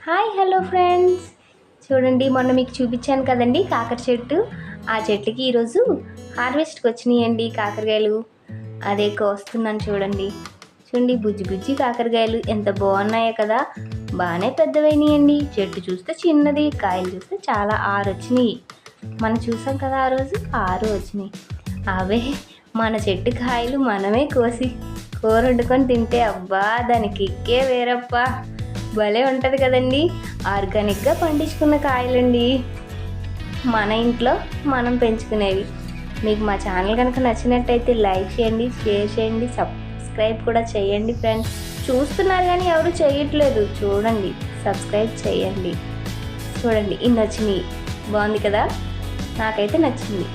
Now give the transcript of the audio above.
Hi hello friends, చూడండి మొన్న మీకు చూపించాను కదండి కాకర చెట్టు. ఆ చెట్టుకి ఈరోజు హార్వెస్ట్కి వచ్చినాయండి కాకరకాయలు. అదే కోస్తున్నాను చూడండి. చూడండి బుజ్జి బుజ్జి కాకరకాయలు ఎంత బాగున్నాయో కదా. బాగానే పెద్దవైనాయండి. చెట్టు చూస్తే చిన్నది, కాయలు చూస్తే చాలా 6 వచ్చినాయి. మనం చూసాం కదా ఆ రోజు 6 వచ్చినాయి. అవే మన చెట్టు కాయలు మనమే కోసి కూర వండుకొని తింటే అబ్బా దానికి కిక్కే వేరప్పా. భలే ఉంటుంది కదండి. ఆర్గానిక్గా పండించుకున్న కాయలండి, మన ఇంట్లో మనం పెంచుకునేవి. మీకు మా ఛానల్ కనుక నచ్చినట్టయితే లైక్ చేయండి, షేర్ చేయండి, సబ్స్క్రైబ్ కూడా చేయండి ఫ్రెండ్స్. చూస్తున్నారు కానీ ఎవరు చేయట్లేదు, చూడండి సబ్స్క్రైబ్ చేయండి. చూడండి ఇన్ని వచ్చినాయి, బాగుంది కదా, నాకైతే నచ్చింది.